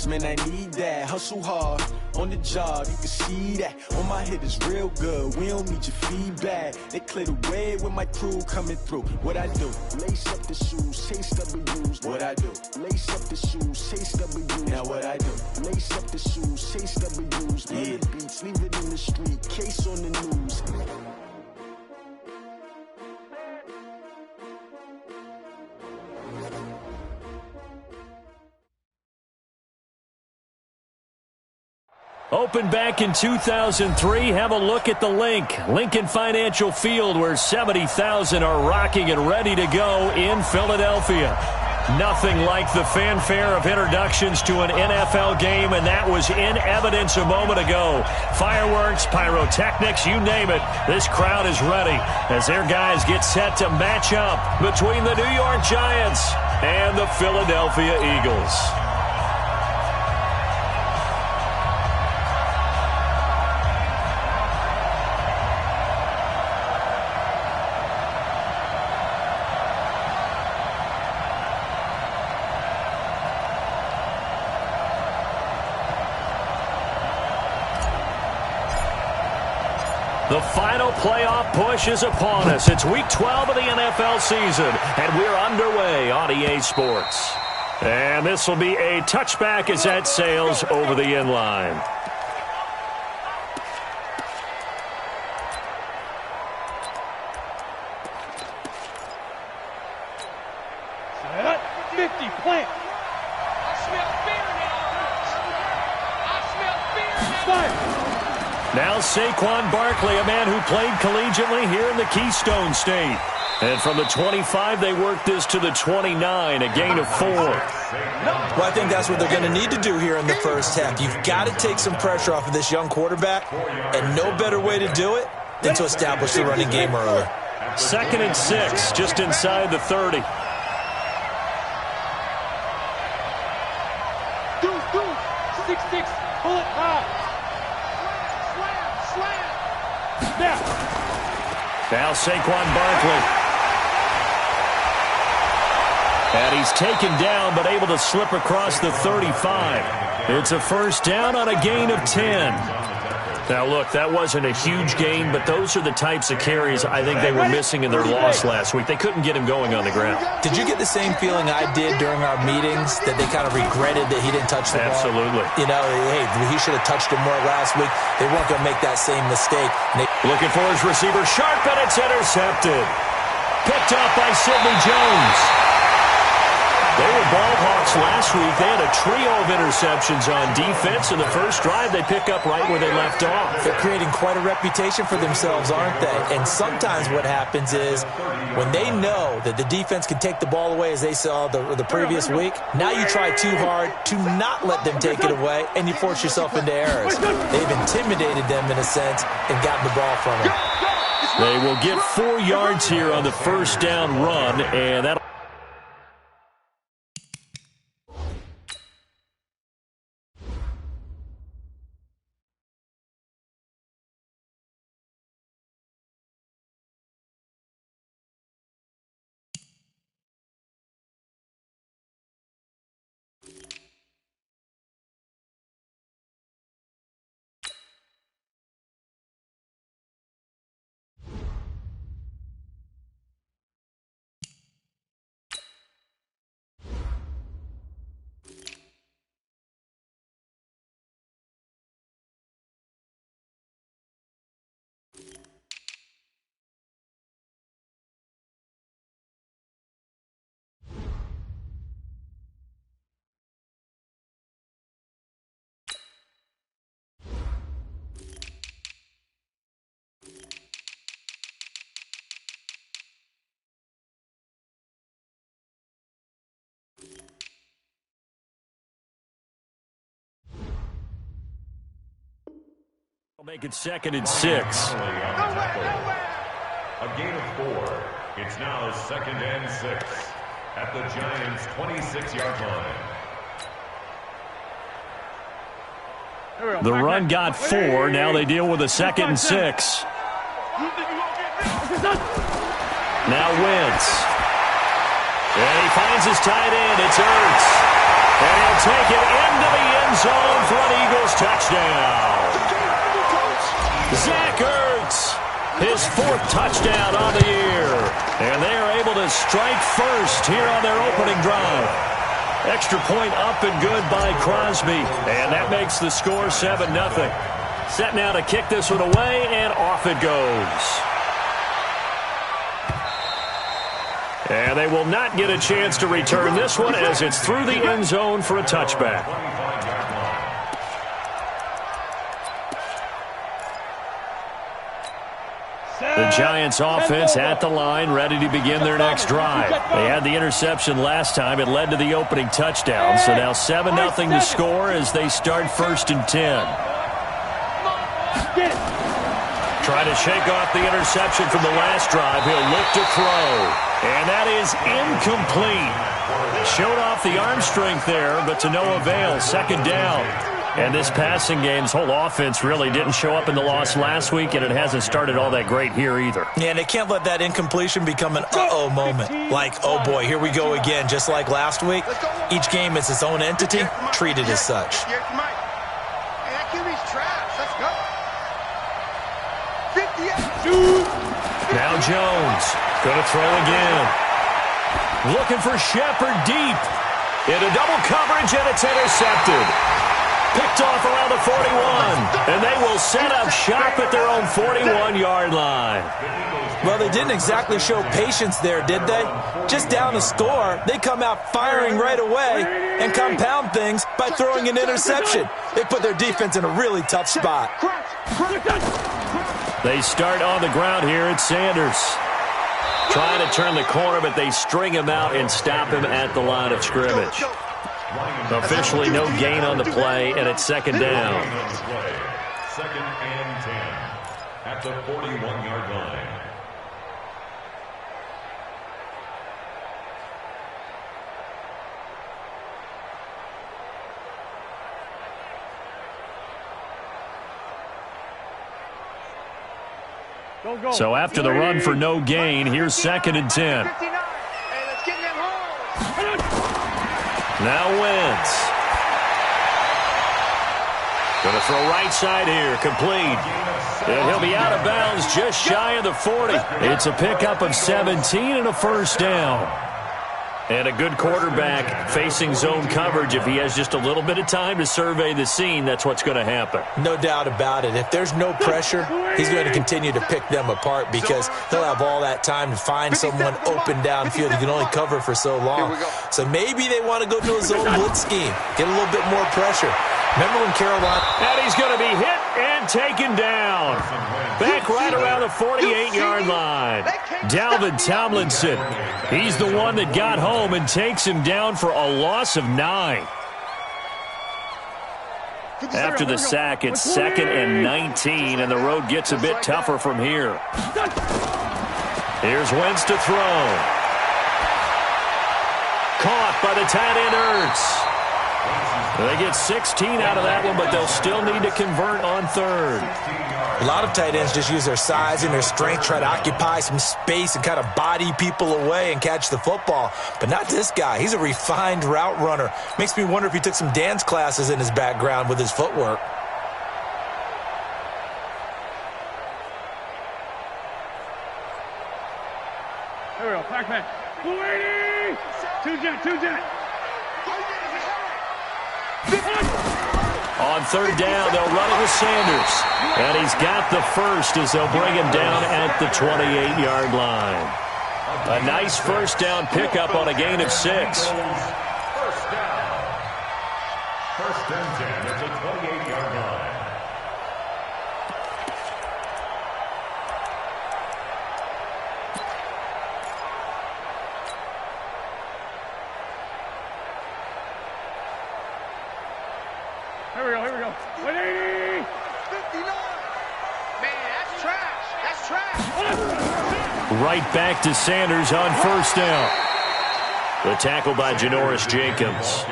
Yes, man, I need that. Hustle hard on the job, you can see that. On my head is real good. We don't need your feedback. They clear the way with my crew coming through. What I do? Lace up the shoes, chase W's. What I do? Lace up the shoes, chase W's. Now what I do? Lace up the shoes, chase W's. Yeah. The beats, leave it in the street. Case on the news. Opened back in 2003, have a look at the Lincoln Financial Field, where 70,000 are rocking and ready to go in Philadelphia. Nothing like the fanfare of introductions to an NFL game, and that was in evidence a moment ago. Fireworks, pyrotechnics, you name it, this crowd is ready as their guys get set to match up between the New York Giants and the Philadelphia Eagles. The final playoff push is upon us. It's Week 12 of the NFL season, and we're underway on EA Sports. And this will be a touchback as that sails over the end line. Set up, 50, plant. I smell fear now. I smell fear now. Now Saquon Barkley, a man who played collegiately here in the Keystone State. And from the 25, they work this to the 29, a gain of 4. Well, I think that's what they're going to need to do here in the first half. You've got to take some pressure off of this young quarterback, and no better way to do it than to establish the running game early. 2nd and 6, just inside the 30. Deuce, 6-6, pull it high. Now Saquon Barkley. And he's taken down but able to slip across the 35. It's a first down on a gain of 10. Now, look, that wasn't a huge gain, but those are the types of carries I think they were missing in their loss last week. They couldn't get him going on the ground. Did you get the same feeling I did during our meetings, that they kind of regretted that he didn't touch the ball? Absolutely. You know, hey, he should have touched it more last week. They weren't going to make that same mistake. Looking for his receiver, sharp, and it's intercepted. Picked off by Sidney Jones. They were ball hawks last week. They had a trio of interceptions on defense. In the first drive, they pick up right where they left off. They're creating quite a reputation for themselves, aren't they? And sometimes what happens is when they know that the defense can take the ball away, as they saw the previous week, now you try too hard to not let them take it away, and you force yourself into errors. They've intimidated them in a sense and gotten the ball from them. They will get 4 yards here on the first down run, and that'll make it 2nd and 6. A gain of 4. It's now 2nd and 6 at the Giants' 26-yard line. The run got 4. Now they deal with a 2nd and 6. Now Wentz. And he finds his tight end. It's Ertz. And he'll take it into the Zach Ertz, his 4th touchdown on the year. And they are able to strike first here on their opening drive. Extra point up and good by Crosby. And that makes the score 7-0. Set now to kick this one away, and off it goes. And they will not get a chance to return this one as it's through the end zone for a touchback. The Giants offense at the line, ready to begin their next drive. They had the interception last time. It led to the opening touchdown. So now 7-0 to score as they start 1st and 10. Trying to shake off the interception from the last drive. He'll look to throw. And that is incomplete. Showed off the arm strength there, but to no avail. 2nd down. And this passing game's whole offense really didn't show up in the loss last week, and it hasn't started all that great here either. Yeah, and they can't let that incompletion become an uh-oh moment. Like, oh boy, here we go again, just like last week. Each game is its own entity, treated as such. Now Jones, going to throw again. Looking for Shepard deep. Into double coverage, and it's intercepted. Picked off around the 41, and they will set up shop at their own 41-yard line. Well, they didn't exactly show patience there, did they? Just down a score, they come out firing right away and compound things by throwing an interception. They put their defense in a really tough spot. They start on the ground here at Sanders. Trying to turn the corner, but they string him out and stop him at the line of scrimmage. Officially no gain on the play, and it's 2nd down. 2nd and 10 at the 41-yard line. So after the run for no gain, here's 2nd and 10. Now Wentz. Going to throw right side here, complete. And he'll be out of bounds just shy of the 40. It's a pickup of 17 and a 1st down. And a good quarterback facing zone coverage. If he has just a little bit of time to survey the scene, that's what's going to happen. No doubt about it. If there's no pressure, he's going to continue to pick them apart because he'll have all that time to find someone open downfield. He can only cover for so long. So maybe they want to go to a zone blitz scheme, get a little bit more pressure. Remember when Carolina... And he's going to be hit and taken down. Back right around the 48-yard line. Dalvin Tomlinson. He's the one that got home and takes him down for a loss of 9. After the sack, it's 2nd and 19, and the road gets a bit tougher from here. Here's Wentz to throw. Caught by the tight end Ertz. They get 16 out of that one, but they'll still need to convert on 3rd. A lot of tight ends just use their size and their strength, try to occupy some space and kind of body people away and catch the football. But not this guy. He's a refined route runner. Makes me wonder if he took some dance classes in his background with his footwork. Here we go, pack. 280! Two jet. On 3rd down, they'll run it with Sanders. And he's got the 1st as they'll bring him down at the 28-yard line. A nice 1st down pickup on a gain of 6. 1st down. 1st and 10 at the 28-yard line. Here we go. 180! 59! Man, that's trash! Right back to Sanders on 1st down. The tackle by Janoris Jacobs.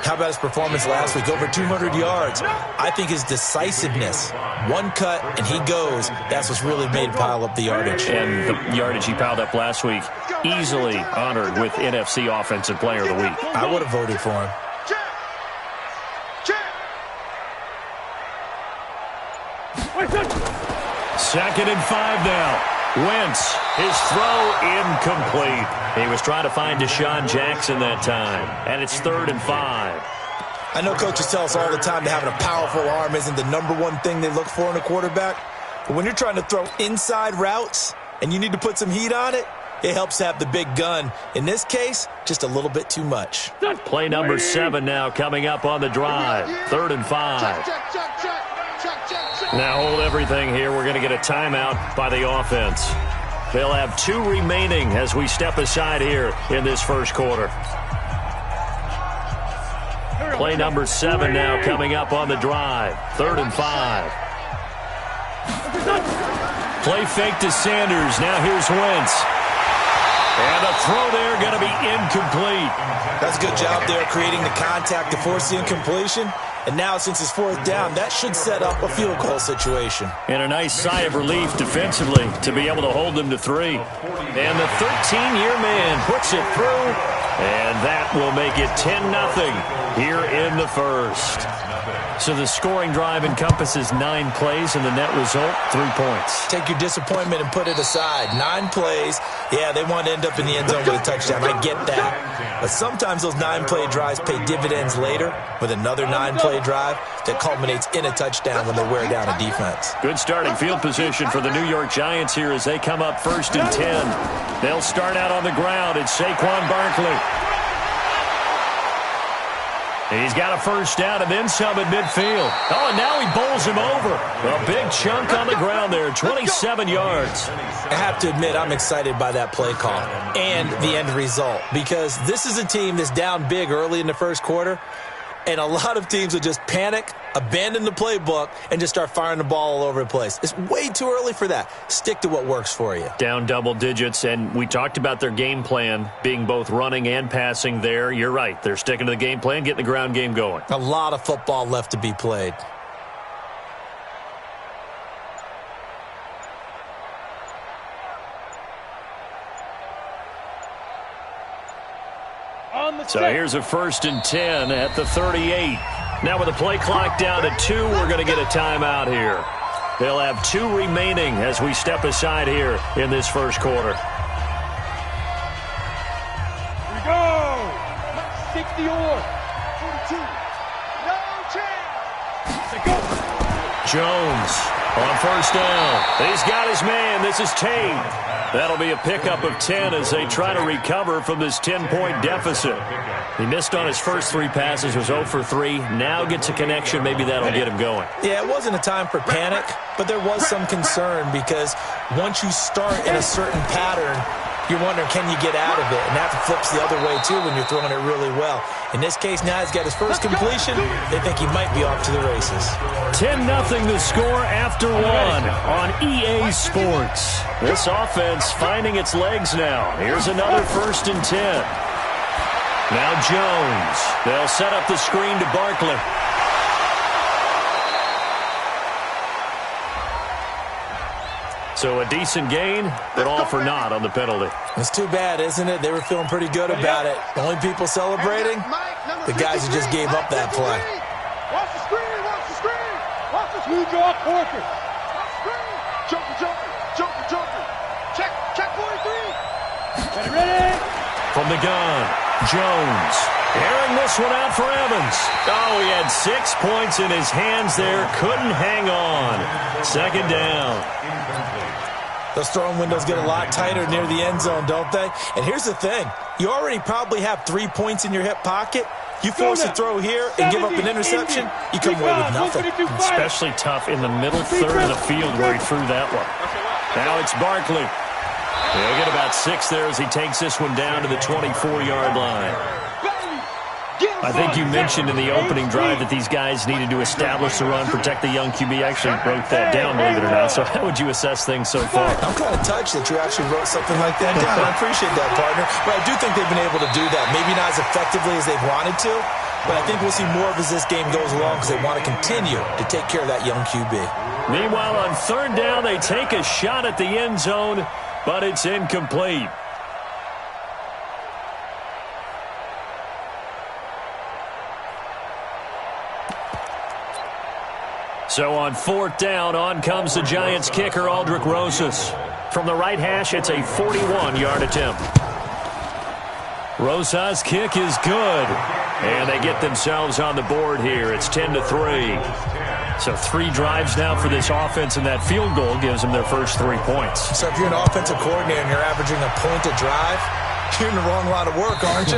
How about his performance last week? Over 200 yards. I think his decisiveness. One cut, and he goes. That's what's really made him pile up the yardage. And the yardage he piled up last week, easily honored with NFC Offensive Player of the Week. I would have voted for him. 2nd and 5 now. Wentz, his throw incomplete. He was trying to find Deshaun Jackson that time, and it's 3rd and 5. I know coaches tell us all the time that having a powerful arm isn't the #1 thing they look for in a quarterback, but when you're trying to throw inside routes and you need to put some heat on it, it helps to have the big gun. In this case, just a little bit too much. Play number 7 now coming up on the drive. 3rd and 5. Now hold everything here. We're going to get a timeout by the offense. They'll have 2 remaining as we step aside here in this first quarter. Play number 7 now coming up on the drive. 3rd and 5. Play fake to Sanders. Now here's Wentz. And a throw there going to be incomplete. That's a good job there creating the contact to force the incompletion. And now since it's 4th down, that should set up a field goal situation. And a nice sigh of relief defensively to be able to hold them to 3. And the 13-year man puts it through. And that will make it 10-0 here in the first. So the scoring drive encompasses 9 plays, and the net result, 3 points. Take your disappointment and put it aside. 9 plays. Yeah, they want to end up in the end zone with a touchdown. I get that. But sometimes those 9-play drives pay dividends later with another 9-play drive that culminates in a touchdown when they wear down a defense. Good starting field position for the New York Giants here as they come up 1st and 10. They'll start out on the ground. It's Saquon Barkley. He's got a 1st down and then some at midfield. Oh, and now he bowls him over. A big chunk on the ground there, 27 yards. I have to admit, I'm excited by that play call and the end result because this is a team that's down big early in the first quarter, and a lot of teams will just panic, abandon the playbook, and just start firing the ball all over the place. It's way too early for that. Stick to what works for you. Down double digits, and we talked about their game plan being both running and passing there. You're right. They're sticking to the game plan, getting the ground game going. A lot of football left to be played. So here's a 1st and 10 at the 38. Now with the play clock down to 2, we're going to get a timeout here. They'll have 2 remaining as we step aside here in this first quarter. Here we go. 60 or 42. No chance. Go. Jones on 1st down. He's got his man. This is Tate. That'll be a pickup of 10 as they try to recover from this 10-point deficit. He missed on his first 3 passes, was 0 for 3. Now gets a connection. Maybe that'll get him going. Yeah, it wasn't a time for panic, but there was some concern because once you start in a certain pattern, you're wondering, can you get out of it? And that flips the other way, too, when you're throwing it really well. In this case, now he's got his first completion. They think he might be off to the races. 10-0 the score after 1 on EA Sports. This offense finding its legs now. Here's another 1st and 10. Now Jones. They'll set up the screen to Barkley. So a decent gain, but all for naught on the penalty. It's too bad, isn't it? They were feeling pretty good about it. The only people celebrating, the guys who just gave up that play. Watch the screen, watch the screen. Watch the screen, draw Porker. Jumper. Check 43. Ready? From the gun, Jones. Airing this one out for Evans. Oh, he had 6 points in his hands there. Couldn't hang on. 2nd down. Those throwing windows get a lot tighter near the end zone, don't they? And here's the thing. You already probably have 3 points in your hip pocket. You force a throw here and give up an interception, you come away with nothing. Especially tough in the middle 3rd of the field where he threw that one. Now it's Barkley. He'll get about 6 there as he takes this one down to the 24-yard line. I think you mentioned in the opening drive that these guys needed to establish the run, protect the young QB. I actually wrote that down, believe it or not. So how would you assess things so far? I'm kind of touched that you actually wrote something like that down. I appreciate that, partner. But I do think they've been able to do that. Maybe not as effectively as they've wanted to, but I think we'll see more of as this game goes along because they want to continue to take care of that young QB. Meanwhile, on 3rd down, they take a shot at the end zone, but it's incomplete. So on 4th down, on comes the Giants kicker, Aldrick Rosas. From the right hash, it's a 41-yard attempt. Rosas' kick is good. And they get themselves on the board here. It's 10-3. So 3 drives now for this offense, and that field goal gives them their first 3 points. So if you're an offensive coordinator and you're averaging a point a drive, you're in the wrong line of work, aren't you?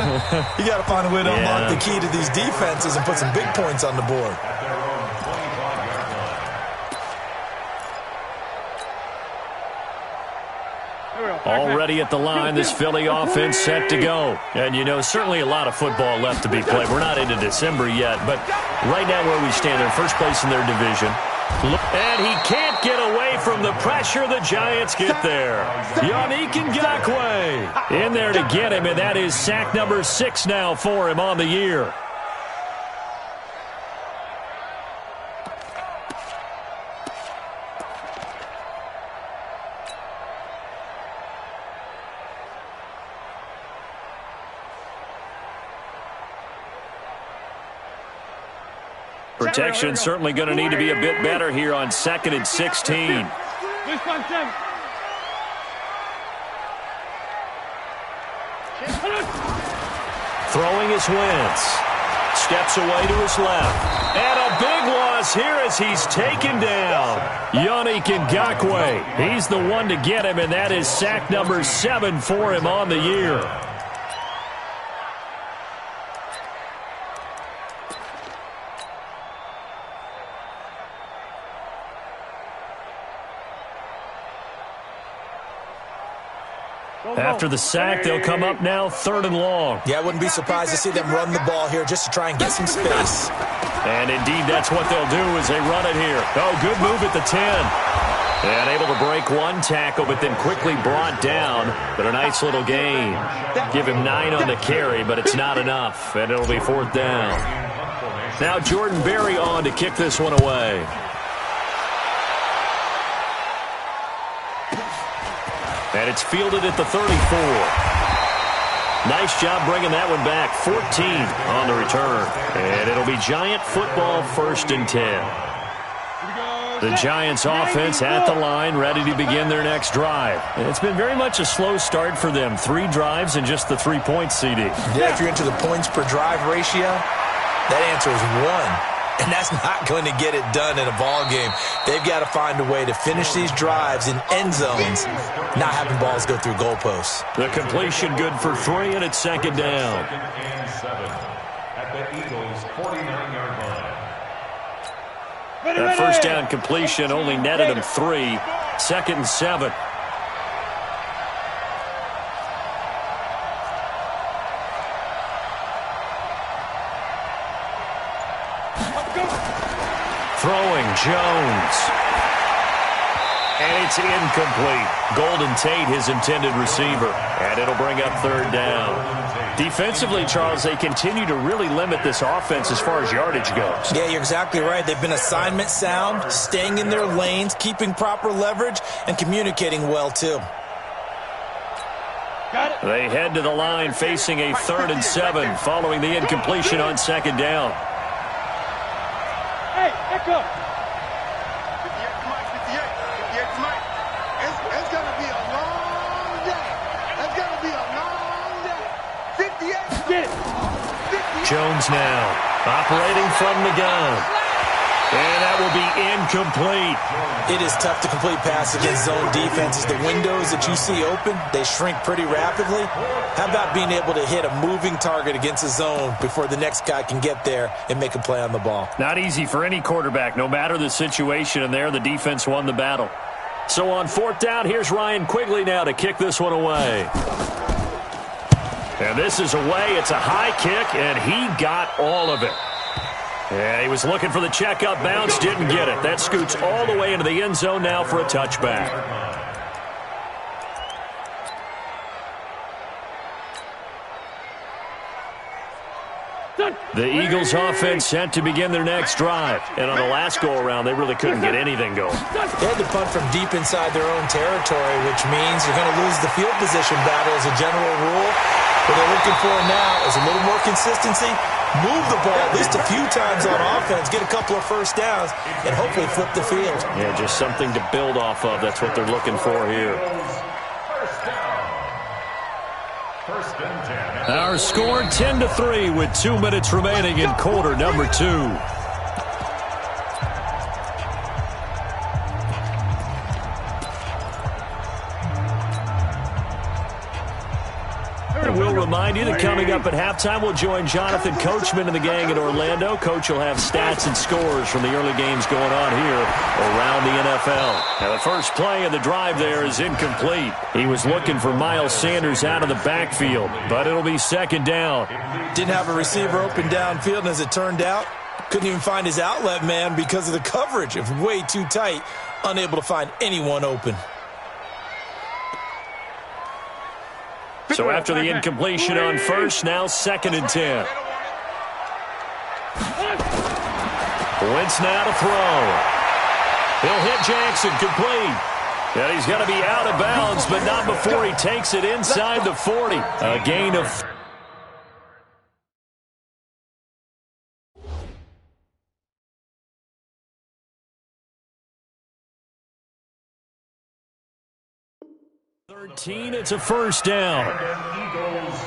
You got to find a way to unlock the key to these defenses and put some big points on the board. Already at the line, this Philly offense set to go. And, you know, certainly a lot of football left to be played. We're not into December yet, but right now where we stand, they're first place in their division. And he can't get away from the pressure. The Giants get there. Yannick Ngakoue in there to get him, and that is sack number 6 now for him on the year. Protection certainly going to need to be a bit better here on 2nd and 16. Throwing his Wentz. Steps away to his left. And a big loss here as he's taken down. Yannick Ngakoue. He's the one to get him, and that is sack number 7 for him on the year. After the sack, they'll come up now 3rd and long. Yeah, I wouldn't be surprised to see them run the ball here just to try and get some space. And indeed, that's what they'll do as they run it here. Oh, good move at the 10. And able to break one tackle, but then quickly brought down. But a nice little gain. Give him 9 on the carry, but it's not enough. And it'll be 4th down. Now Jordan Berry on to kick this one away. And it's fielded at the 34. Nice job bringing that one back. 14 on the return. And it'll be Giant football, 1st and 10. The Giants offense at the line, ready to begin their next drive. And it's been very much a slow start for them. 3 drives and just the 3 points, CD. Yeah, if you're into the points per drive ratio, that answer is 1. And that's not going to get it done in a ball game. They've got to find a way to finish these drives in end zones, not having balls go through goalposts. The completion good for 3, and it's 2nd down. 2nd and 7 at the Eagles' 49-yard line. That first down completion only netted him 3. 2nd and 7. Throwing Jones. And it's incomplete. Golden Tate, his intended receiver. And it'll bring up 3rd down. Defensively, Charles, they continue to really limit this offense as far as yardage goes. Yeah, you're exactly right. They've been assignment sound, staying in their lanes, keeping proper leverage, and communicating well, too. They head to the line facing a 3rd and 7 following the incompletion on 2nd down. Hey, echo. 58 to Mike. It's going to be a long day. It's going to be a long day. 58. Get it. Jones now operating from the gun. And that will be incomplete. It is tough to complete pass against zone defenses. The windows that you see open, they shrink pretty rapidly. How about being able to hit a moving target against a zone before the next guy can get there and make a play on the ball? Not easy for any quarterback, no matter the situation. And there, the defense won the battle. So on 4th down, here's Ryan Quigley now to kick this one away. And this is away. It's a high kick, and he got all of it. Yeah, he was looking for the check-up bounce, didn't get it. That scoots all the way into the end zone now for a touchback. The Eagles offense set to begin their next drive. And on the last go-around, they really couldn't get anything going. They had to punt from deep inside their own territory, which means you're going to lose the field position battle as a general rule. What they're looking for now is a little more consistency, move the ball at least a few times on offense, get a couple of first downs, and hopefully flip the field. Yeah, just something to build off of. That's what they're looking for here. First and 10. Our score 10-3 with 2 minutes remaining in quarter number 2. And we'll remind you that coming up at halftime, we'll join Jonathan Coachman and the gang in Orlando. Coach will have stats and scores from the early games going on here around the NFL. Now, the first play of the drive there is incomplete. He was looking for Miles Sanders out of the backfield, but it'll be second down. Didn't have a receiver open downfield, and as it turned out, couldn't even find his outlet man because of the coverage. It was way too tight, unable to find anyone open. So after the incompletion on first, now second and 10. Wentz now to throw. He'll hit Jackson, complete. And he's going to be out of bounds, but not before he takes it inside the 40. A gain of... It's a first down. Eagles,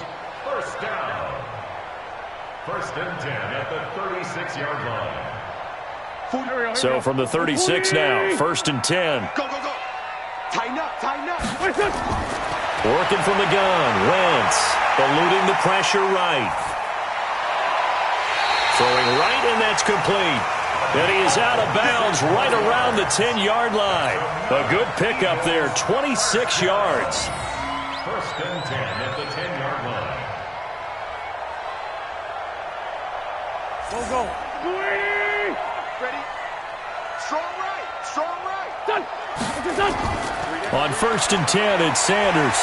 first down. First and 10 at the 36-yard line. So from the 36 now, first and 10. Go, go, go. Tighten up, tighten up. Working from the gun, Wentz eluding the pressure right. Throwing right, and that's complete. And he is out of bounds right around the 10-yard line. A good pickup there, 26 yards. First and 10 at the 10-yard line. Go, go. Ready? Strong right, strong right. Done. Done. On first and 10, it's Sanders.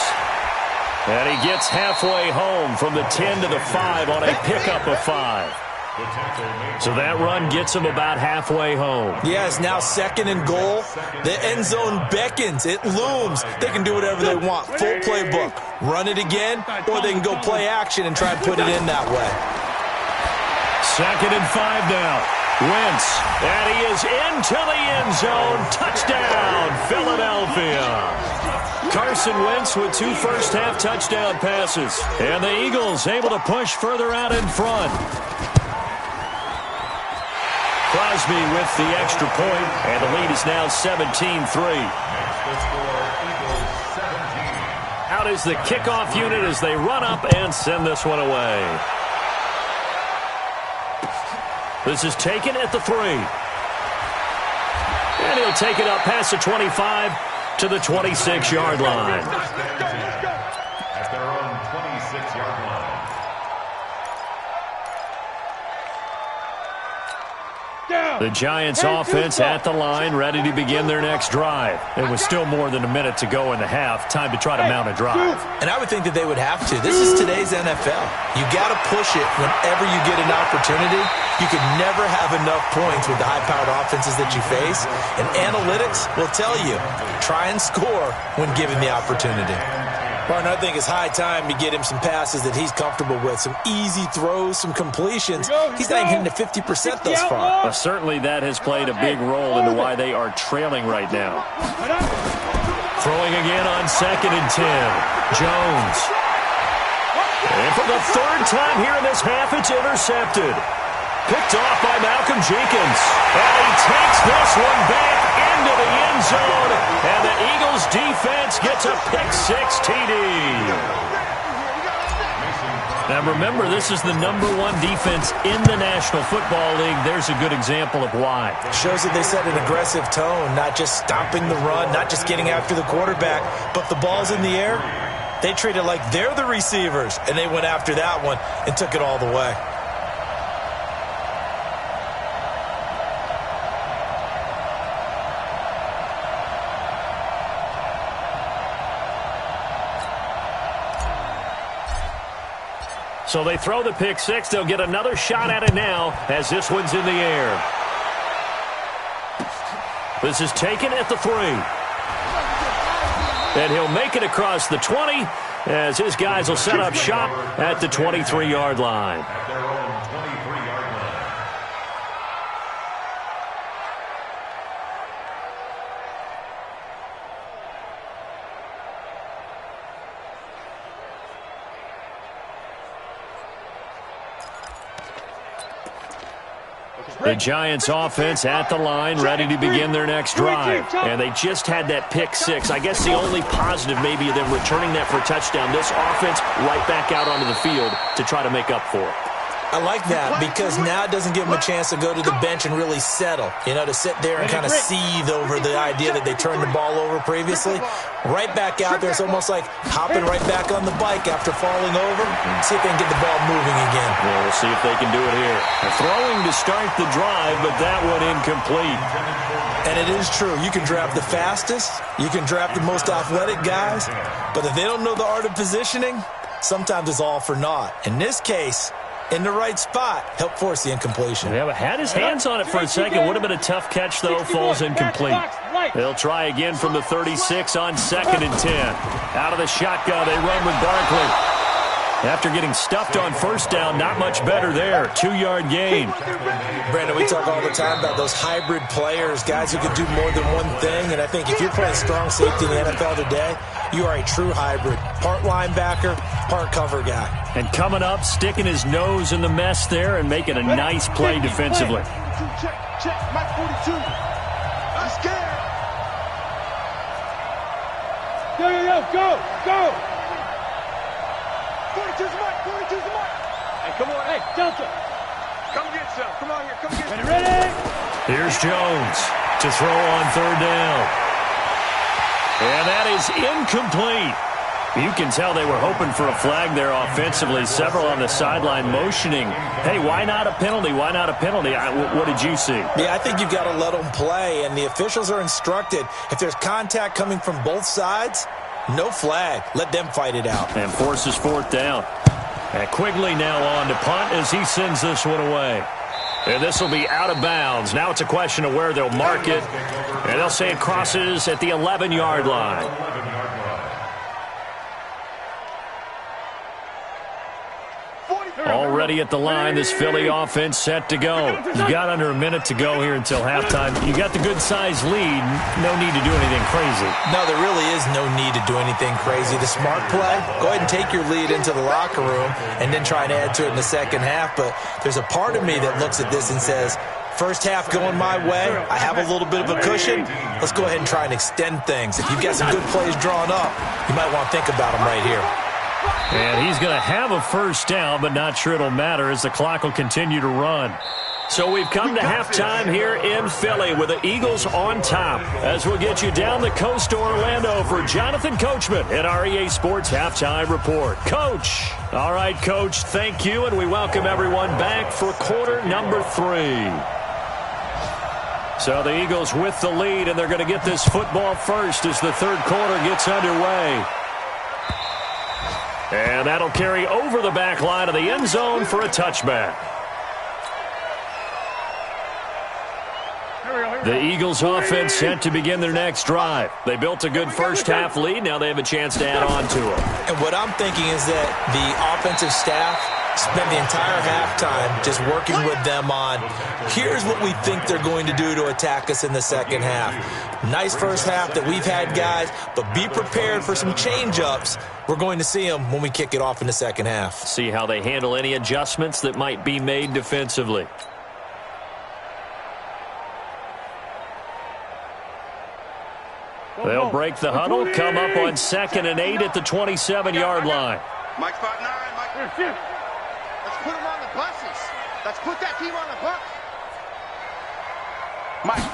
And he gets halfway home from the 10 to the 5 on a pickup of 5. So that run gets him about halfway home. Yeah, it's now second and goal. The end zone beckons. It looms. They can do whatever they want. Full playbook. Run it again, or they can go play action and try and put it in that way. Second and 5 now. Wentz, and he is into the end zone. Touchdown, Philadelphia. Carson Wentz with 2 first-half touchdown passes. And the Eagles able to push further out in front. Crosby with the extra point, and the lead is now 17-3. Out is the kickoff unit as they run up and send this one away. This is taken at the 3. And he'll take it up past the 25 to the 26-yard line. At their own 26-yard line. The Giants offense at the line, ready to begin their next drive. It was still more than a minute to go in the half. Time to try to mount a drive. And I would think that they would have to. This is today's NFL. You got to push it whenever you get an opportunity. You could never have enough points with the high-powered offenses that you face. And analytics will tell you, try and score when given the opportunity. Partner, I think it's high time to get him some passes that he's comfortable with, some easy throws, some completions. He's not even hitting to 50% thus far. Well, certainly that has played a big role into why they are trailing right now. Throwing again on second and 10. Jones. And for the third time here in this half, it's intercepted. Picked off by Malcolm Jenkins. And he takes this one back into the end zone. And the Eagles defense gets a pick-6 TD. Now remember, this is the #1 defense in the National Football League. There's a good example of why. Shows that they set an aggressive tone, not just stopping the run, not just getting after the quarterback, but the ball's in the air. They treat it like they're the receivers, and they went after that one and took it all the way. So they throw the pick-6. They'll get another shot at it now as this one's in the air. This is taken at the 3. And he'll make it across the 20 as his guys will set up shop at the 23-yard line. At their own 23-yard line. The Giants offense at the line, ready to begin their next drive. And they just had that pick six. I guess the only positive maybe of them returning that for a touchdown. This offense right back out onto the field to try to make up for it. I like that because now it doesn't give them a chance to go to the bench and really settle, to sit there and kind of seethe over the idea that they turned the ball over previously. Right back out there, it's almost like hopping right back on the bike after falling over. See if they can get the ball moving again. Well, we'll see if they can do it here. Throwing to start the drive, but that one incomplete. And it is true. You can draft the fastest, you can draft the most athletic guys, but if they don't know the art of positioning, sometimes it's all for naught. In this case, in the right spot, help force the incompletion. Yeah, but had his hands on it for a second. Would have been a tough catch, though. Falls incomplete. They'll try again from the 36 on 2nd and 10. Out of the shotgun, they run with Barkley. After getting stuffed on first down, not much better there. 2-yard gain. Brandon, we talk all the time about those hybrid players, guys who can do more than one thing. And I think if you're playing strong safety in the NFL today, you are a true hybrid. Part linebacker, part cover guy. And coming up, sticking his nose in the mess there and making a nice play defensively. Check, Mike 42. I'm scared. Go. 42's the mark, 42's the mark. Hey, come on, hey, Delta. Come get some. Come on here, come get some. Ready? Here's Jones to throw on 3rd down. And that is incomplete. You can tell they were hoping for a flag there offensively. Several on the sideline motioning, hey, why not a penalty? Why not a penalty? What did you see? Yeah, I think you've got to let them play, and the officials are instructed. If there's contact coming from both sides, no flag. Let them fight it out. And forces 4th down. And Quigley now on to punt as he sends this one away. And this will be out of bounds. Now it's a question of where they'll mark it. And they'll say it crosses at the 11-yard line. Already at the line, this Philly offense set to go. You got under a minute to go here until halftime. You got the good-sized lead. No need to do anything crazy. No, there really is no need to do anything crazy. The smart play, go ahead and take your lead into the locker room and then try and add to it in the second half. But there's a part of me that looks at this and says, first half going my way, I have a little bit of a cushion. Let's go ahead and try and extend things. If you've got some good plays drawn up, you might want to think about them right here. And he's going to have a first down, but not sure it'll matter as the clock will continue to run. So we've come to halftime here in Philly with the Eagles on top as we'll get you down the coast to Orlando for Jonathan Coachman at our EA Sports Halftime Report. Coach. All right, Coach, thank you, and we welcome everyone back for quarter number 3. So the Eagles with the lead, and they're going to get this football first as the third quarter gets underway. And that'll carry over the back line of the end zone for a touchback. The Eagles offense set to begin their next drive. They built a good first half lead. Now they have a chance to add on to it. And what I'm thinking is that the offensive staff spent the entire halftime just working with them on, here's what we think they're going to do to attack us in the second half. Nice first half that we've had, guys, but be prepared for some change-ups. We're going to see them when we kick it off in the second half. See how they handle any adjustments that might be made defensively. They'll break the huddle, come up on 2nd and 8 at the 27-yard line. Mike 5'9", Mike. Let's put them on the buses. Let's put that team on the bus. Mike.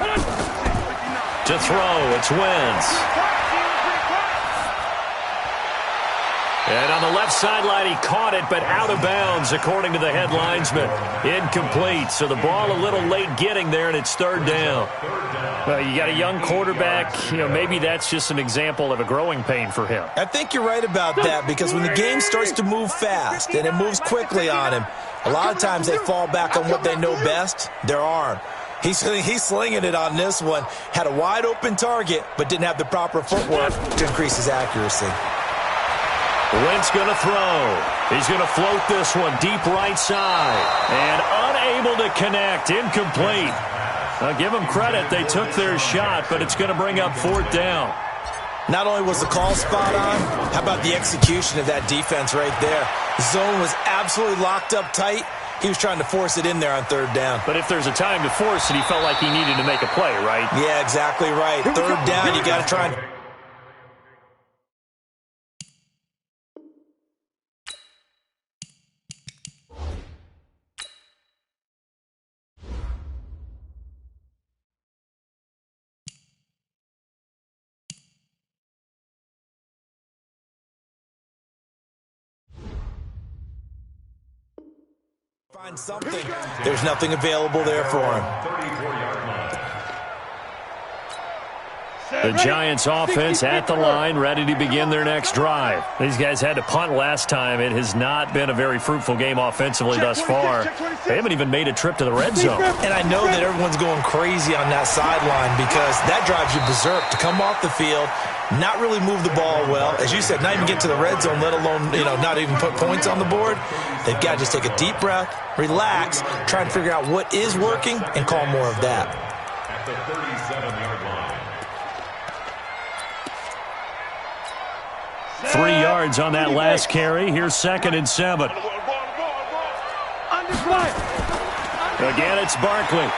To throw, it's Wentz. And on the left sideline, he caught it, but out of bounds, according to the head linesman. Incomplete, so the ball a little late getting there, and it's 3rd down. Well, you got a young quarterback. Maybe that's just an example of a growing pain for him. I think you're right about that, because when the game starts to move fast and it moves quickly on him, a lot of times they fall back on what they know best, their arm. He's slinging it on this one. Had a wide open target, but didn't have the proper footwork to increase his accuracy. Wentz going to throw. He's going to float this one deep right side. And unable to connect. Incomplete. Now, give them credit. They took their shot, but it's going to bring up 4th down. Not only was the call spot on, how about the execution of that defense right there? The zone was absolutely locked up tight. He was trying to force it in there on 3rd down. But if there's a time to force it, he felt like he needed to make a play, right? Yeah, exactly right. 3rd down, you got to try and... find something. There's nothing available there for him. The Giants offense at the line, ready to begin their next drive. These guys had to punt last time. It has not been a very fruitful game offensively thus far. They haven't even made a trip to the red zone. And I know that everyone's going crazy on that sideline because that drives you berserk to come off the field, not really move the ball well. As you said, not even get to the red zone, let alone, not even put points on the board. They've got to just take a deep breath, relax, try and figure out what is working, and call more of that. At the 37-yard line. 3 yards on that last carry. Here's 2nd and 7. Again, it's Barkley.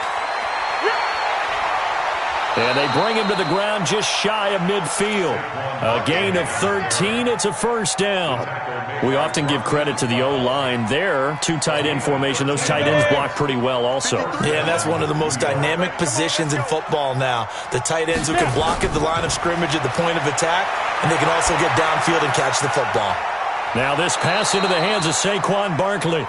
And they bring him to the ground just shy of midfield. A gain of 13. It's a 1st down. We often give credit to the O-line there. 2 tight end formation. Those tight ends block pretty well also. Yeah, that's one of the most dynamic positions in football now. The tight ends who can block at the line of scrimmage at the point of attack, and they can also get downfield and catch the football. Now this pass into the hands of Saquon Barkley.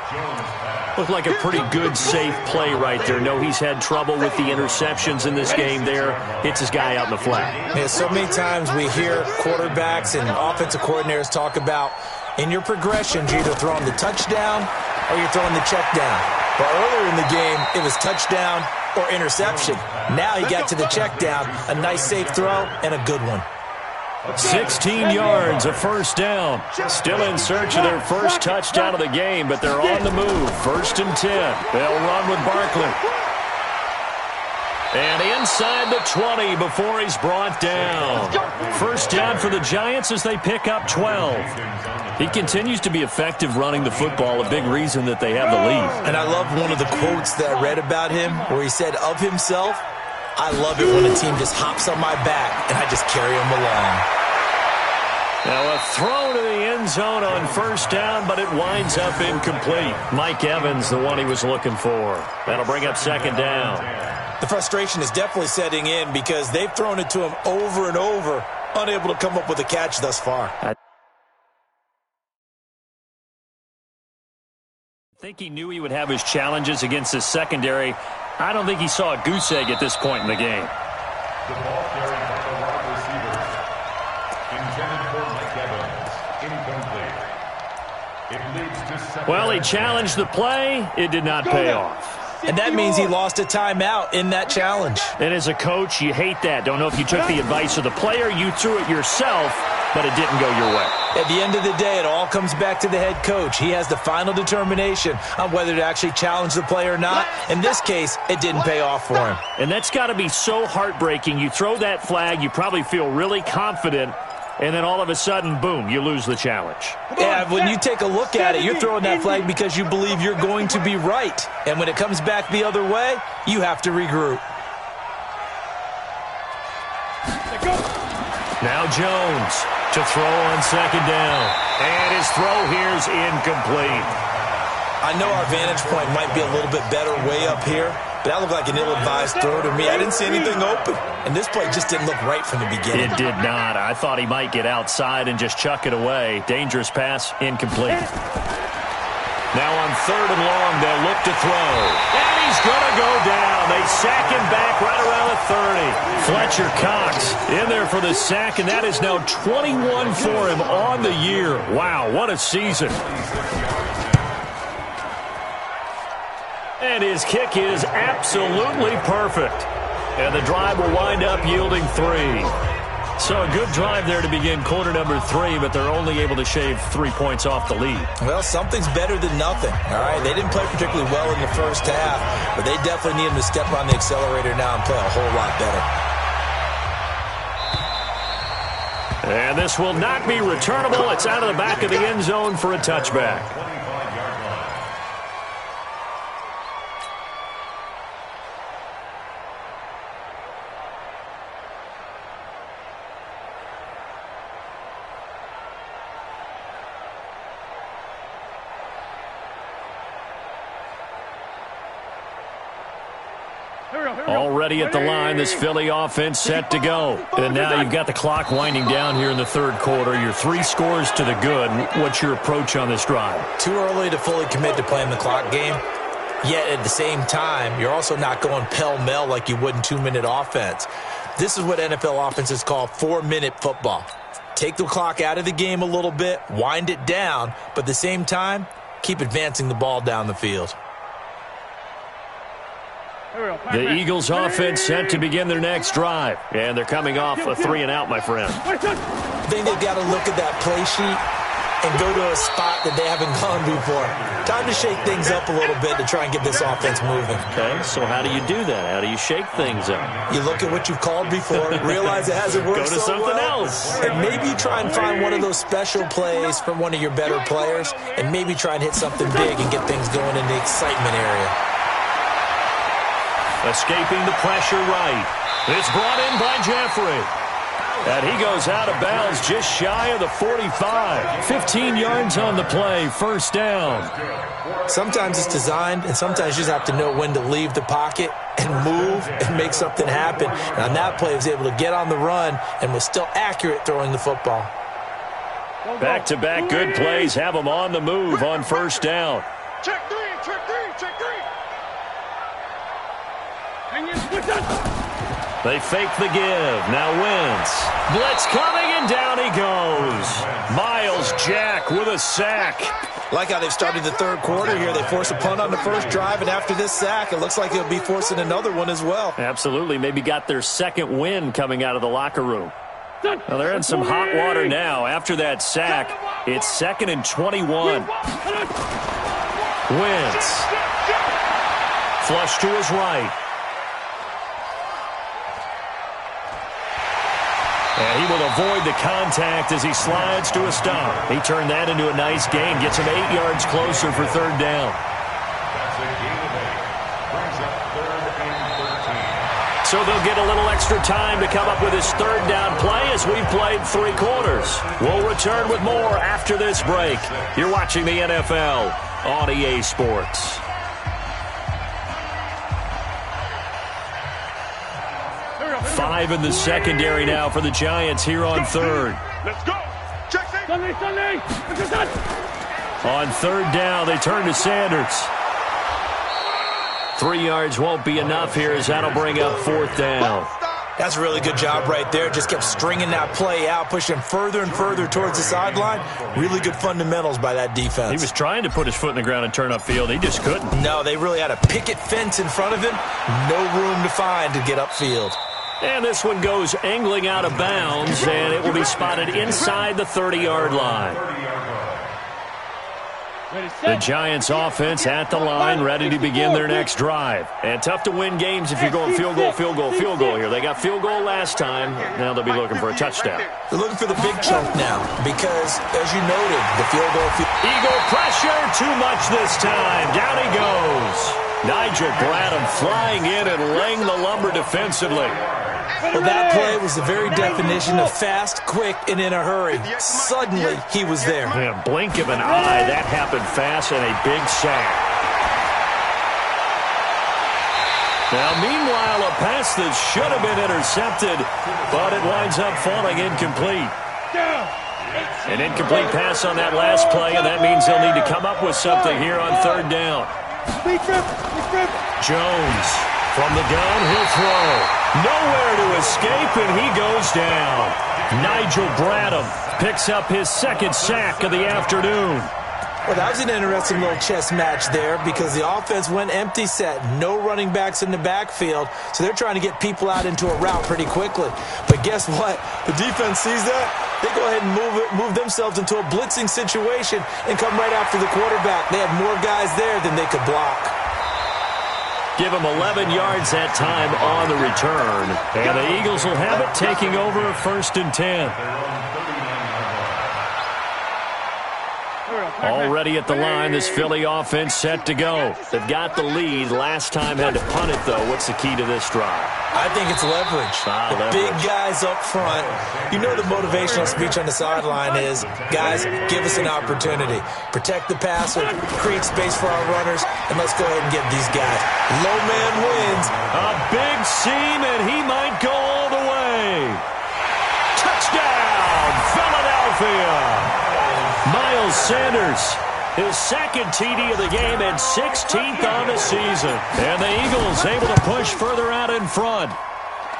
Looked like a pretty good, safe play right there. No, he's had trouble with the interceptions in this game there. Hits his guy out in the flat. Yeah, so many times we hear quarterbacks and offensive coordinators talk about in your progressions, you're either throwing the touchdown or you're throwing the check down. But earlier in the game, it was touchdown or interception. Now he got to the check down, a nice safe throw, and a good one. 16 yards, a 1st down. Still in search of their first touchdown of the game, but they're on the move. 1st and 10. They'll run with Barkley. And inside the 20 before he's brought down. 1st down for the Giants as they pick up 12. He continues to be effective running the football, a big reason that they have the lead. And I love one of the quotes that I read about him where he said of himself, I love it when a team just hops on my back and I just carry them along. Now a throw to the end zone on 1st down, but it winds up incomplete. Mike Evans, the one he was looking for. That'll bring up 2nd down. The frustration is definitely setting in because they've thrown it to him over and over, unable to come up with a catch thus far. I think he knew he would have his challenges against his secondary. I don't think he saw a goose egg at this point in the game. The ball carried by the wide receivers. Intended for Mike Evans. Incomplete. It leads to 2nd. Well, he challenged the play. It did not pay off. And that means he lost a timeout in that challenge. And as a coach, you hate that. Don't know if you took the advice of the player, you threw it yourself, but it didn't go your way. At the end of the day, it all comes back to the head coach. He has the final determination on whether to actually challenge the play or not. In this case, it didn't pay off for him. And that's got to be so heartbreaking. You throw that flag, you probably feel really confident, and then all of a sudden, boom, you lose the challenge. Yeah, when you take a look at it, you're throwing that flag because you believe you're going to be right. And when it comes back the other way, you have to regroup. Now Jones to throw on 2nd down. And his throw here's incomplete. I know our vantage point might be a little bit better way up here, but that looked like an ill-advised throw to me. I didn't see anything open, and this play just didn't look right from the beginning. It did not. I thought he might get outside and just chuck it away. Dangerous pass, incomplete. Now on 3rd and long, they'll look to throw. And he's going to go down. They sack him back right around the 30. Fletcher Cox in there for the sack, and that is now 21 for him on the year. Wow, what a season. And his kick is absolutely perfect. And the drive will wind up yielding 3. So a good drive there to begin quarter number 3, but they're only able to shave 3 points off the lead. Well, something's better than nothing, all right? They didn't play particularly well in the first half, but they definitely need them to step on the accelerator now and play a whole lot better. And this will not be returnable. It's out of the back of the end zone for a touchback. Already at the line, this Philly offense set to go. And now you've got the clock winding down here in the third quarter. You're 3 scores to the good. What's your approach on this drive? Too early to fully commit to playing the clock game. Yet at the same time, you're also not going pell-mell like you would in 2-minute offense. This is what NFL offenses call 4-minute football. Take the clock out of the game a little bit, wind it down, but at the same time, keep advancing the ball down the field. The Eagles offense set to begin their next drive. And they're coming off a 3-and-out, my friend. I think they've got to look at that play sheet and go to a spot that they haven't gone before. Time to shake things up a little bit to try and get this offense moving. Okay, so how do you do that? How do you shake things up? You look at what you've called before, realize it hasn't worked so well. Go to something else. And maybe you try and find one of those special plays from one of your better players, and maybe try and hit something big and get things going in the excitement area. Escaping the pressure right. It's brought in by Jeffrey. And he goes out of bounds just shy of the 45. 15 yards on the play, first down. Sometimes it's designed, and sometimes you just have to know when to leave the pocket and move and make something happen. And on that play, he was able to get on the run and was still accurate throwing the football. Back-to-back good plays have him on the move on first down. Check three, check three, check three. They fake the give. Now Wentz. Blitz coming, and down he goes. Miles Jack with a sack. Like how they've started the third quarter here. They force a punt on the first drive, and after this sack, it looks like they'll be forcing another one as well. Absolutely. Maybe got their second win coming out of the locker room. Well, they're in some hot water now. After that sack, it's 2nd and 21. Wentz. Flush to his right. And he will avoid the contact as he slides to a stop. He turned that into a nice gain. Gets him 8 yards closer for third down. That's a gain of 8. Brings up 3rd and 13. So they'll get a little extra time to come up with his third down play as we've played 3 quarters. We'll return with more after this break. You're watching the NFL on EA Sports. Five in the secondary now for the Giants here on third. Let's go. Check Sunday. On third down, they turn to Sanders. 3 yards won't be enough here as that'll bring up 4th down. That's a really good job right there. Just kept stringing that play out, pushing further and further towards the sideline. Really good fundamentals by that defense. He was trying to put his foot in the ground and turn upfield. He just couldn't. No, they really had a picket fence in front of him. No room to find to get upfield. And this one goes angling out of bounds, and it will be spotted inside the 30-yard line. The Giants offense at the line, ready to begin their next drive. And tough to win games if you're going field goal here. They got field goal last time. Now they'll be looking for a touchdown. They're looking for the big chunk now because, as you noted, the field goal. Eagle pressure, too much this time. Down he goes. Nigel Bradham flying in and laying the lumber defensively. Well, that play was the very definition of fast, quick, and in a hurry. Suddenly, he was there. Yeah, blink of an eye, that happened fast, and a big sack. Now, meanwhile, a pass that should have been intercepted, but it winds up falling incomplete. An incomplete pass on that last play, and that means they'll need to come up with something here on third down. Jones from the gun, he'll throw. Nowhere to escape, and he goes down. Nigel Bradham picks up his second sack of the afternoon. Well, that was an interesting little chess match there because the offense went empty set. No running backs in the backfield, so they're trying to get people out into a route pretty quickly. But guess what? The defense sees that. They go ahead and move themselves into a blitzing situation and come right after the quarterback. They had more guys there than they could block. Give them 11 yards that time on the return. And the Eagles will have it, taking over 1st and 10. Already at the line, this Philly offense set to go. They've got the lead. Last time had to punt it, though. What's the key to this drive? I think it's leverage. The big guys up front. You know the motivational speech on the sideline is, guys, give us an opportunity. Protect the passer, create space for our runners, and let's go ahead and get these guys. Low man wins. A big seam, and he might go all the way. Touchdown, Philadelphia! Miles Sanders, his second TD of the game and 16th on the season. And the Eagles able to push further out in front.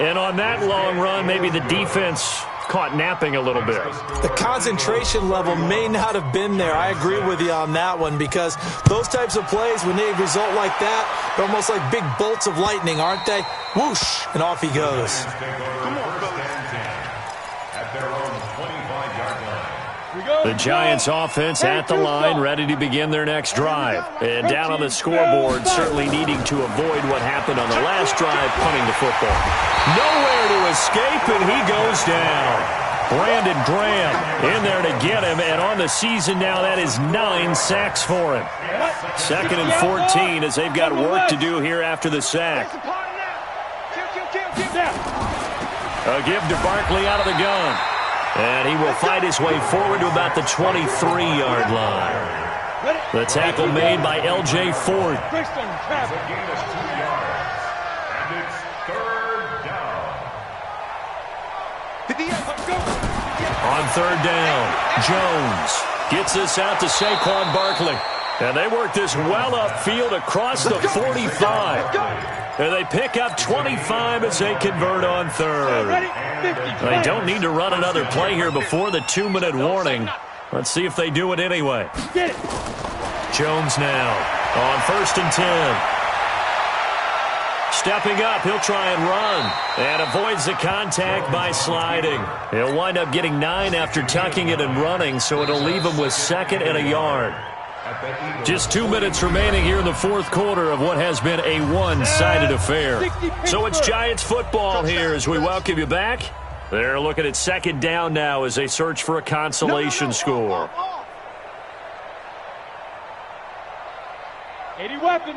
And on that long run, maybe the defense caught napping a little bit. The concentration level may not have been there. I agree with you on that one because those types of plays, when they result like that, they're almost like big bolts of lightning, aren't they? Whoosh, and off he goes. The Giants offense at the line, ready to begin their next drive. And down on the scoreboard, certainly needing to avoid what happened on the last drive, punting the football. Nowhere to escape, and he goes down. Brandon Graham in there to get him, and on the season now, that is 9 sacks for him. 2nd and 14 as they've got work to do here after the sack. A give to Barkley out of the gun. And he will fight his way forward to about the 23-yard line. The tackle made by L.J. Ford. And it's 3rd down. On 3rd down, Jones gets this out to Saquon Barkley. And they work this well upfield across the 45. And they pick up 25 as they convert on 3rd. They don't need to run another play here before the 2-minute warning. Let's see if they do it anyway. Jones now on 1st and 10. Stepping up, he'll try and run. And avoids the contact by sliding. He'll wind up getting 9 after tucking it and running, so it'll leave him with 2nd and a yard. Just 2 minutes remaining here in the 4th quarter of what has been a one-sided affair. So it's Giants football here as we welcome you back. They're looking at 2nd down now as they search for a consolation score. 80 weapon.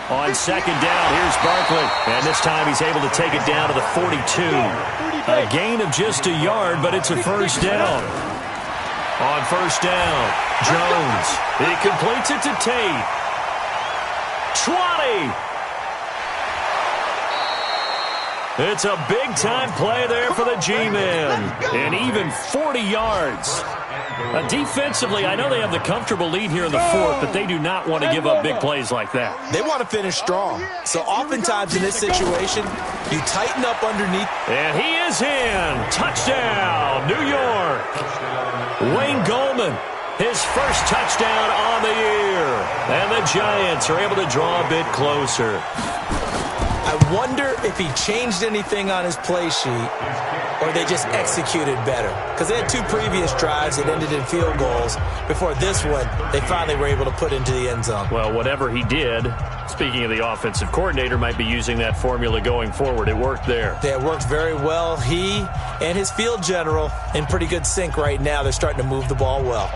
On 2nd down, here's Barkley. And this time he's able to take it down to the 42. A gain of just a yard, but it's a 1st down. On 1st down, Jones. He completes it to Tate. 20. It's a big-time play there for the G-men. And even 40 yards. Defensively, I know they have the comfortable lead here in the 4th, but they do not want to give up big plays like that. They want to finish strong. So oftentimes in this situation, you tighten up underneath. And he is in. Touchdown, New York. Wayne Goldman, his first touchdown on the year. And the Giants are able to draw a bit closer. I wonder if he changed anything on his play sheet or they just executed better. Because they had 2 previous drives that ended in field goals. Before this one, they finally were able to put into the end zone. Well, whatever he did, speaking of the offensive coordinator, might be using that formula going forward. It worked there. It worked very well. He and his field general in pretty good sync right now. They're starting to move the ball well.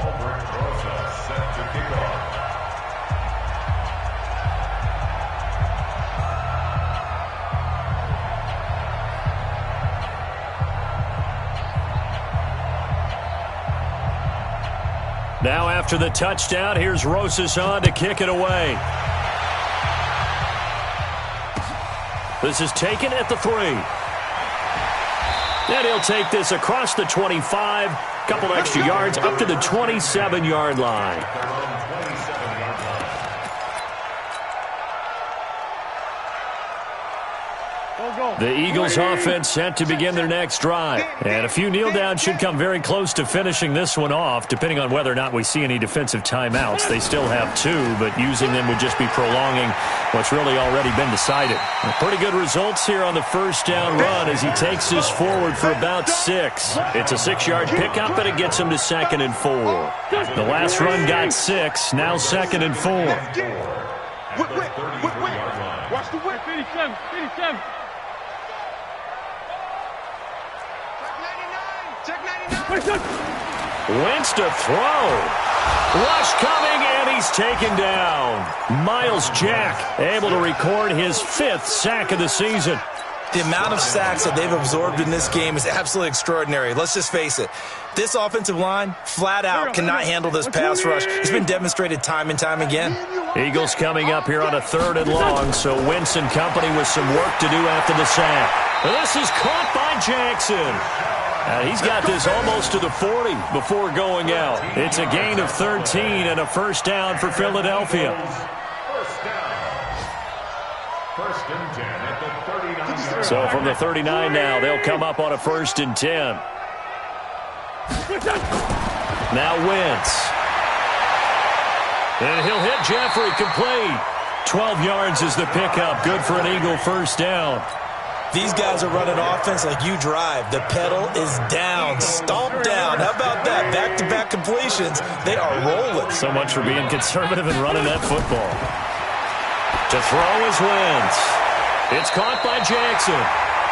Now after the touchdown, here's Rosas on to kick it away. This is taken at the 3. And he'll take this across the 25, couple extra yards up to the 27-yard line. The Eagles offense set to begin their next drive. And a few kneel downs should come very close to finishing this one off, depending on whether or not we see any defensive timeouts. They still have 2, but using them would just be prolonging what's really already been decided. Pretty good results here on the first down run as he takes this forward for about 6. It's a 6-yard pickup, and it gets him to 2nd and 4. The last run got 6, now 2nd and 4. Watch the whip. 87. Check 99. Wentz to throw. Rush coming, and he's taken down. Miles Jack able to record his 5th sack of the season. The amount of sacks that they've absorbed in this game is absolutely extraordinary. Let's just face it. This offensive line, flat out, cannot handle this pass rush. It's been demonstrated time and time again. Eagles coming up here on a 3rd and long, so Wentz and company with some work to do after the sack. This is caught by Jackson. He's got this almost to the 40 before going out. It's a gain of 13 and a first down for Philadelphia. First and 10 at the 39. So from the 39 now, they'll come up on a 1st and 10. Now Wentz. And he'll hit Jeffrey, complete. 12 yards is the pickup. Good for an Eagle first down. These guys are running offense like you drive. The pedal is down, stomped down. How about that? Back-to-back completions. They are rolling. So much for being conservative and running that football. To throw is Wentz. It's caught by Jackson.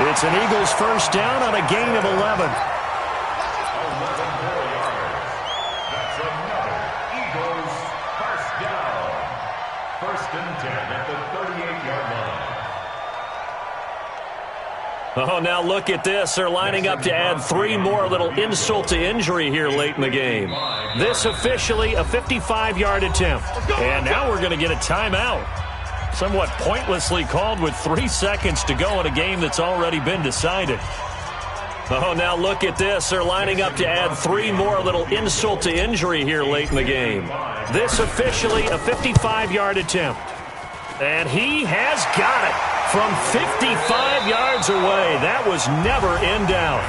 It's an Eagles first down on a gain of 11. That's another Eagles first down. First and 10 at the 38-yard line. Oh, now look at this. They're lining up to add 3 more, little insult to injury here late in the game. This officially a 55-yard attempt. And now we're going to get a timeout. Somewhat pointlessly called with 3 seconds to go in a game that's already been decided. Oh, now look at this. They're lining up to add 3 more, little insult to injury here late in the game. This officially a 55-yard attempt. And he has got it from 55 yards away. That was never in doubt.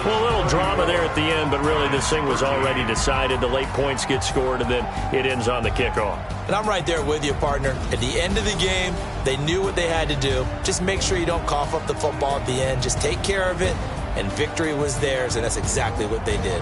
Well, a little drama there at the end, but really this thing was already decided. The late points get scored, and then it ends on the kickoff. And I'm right there with you, partner. At the end of the game, they knew what they had to do. Just make sure you don't cough up the football at the end. Just take care of it, and victory was theirs, and that's exactly what they did.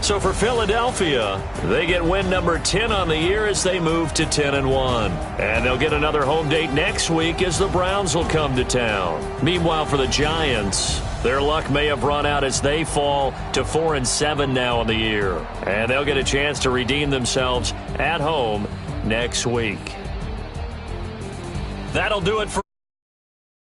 So for Philadelphia, they get win number 10 on the year as they move to 10-1. And they'll get another home date next week as the Browns will come to town. Meanwhile, for the Giants, their luck may have run out as they fall to 4-7 now on the year. And they'll get a chance to redeem themselves at home next week. That'll do it for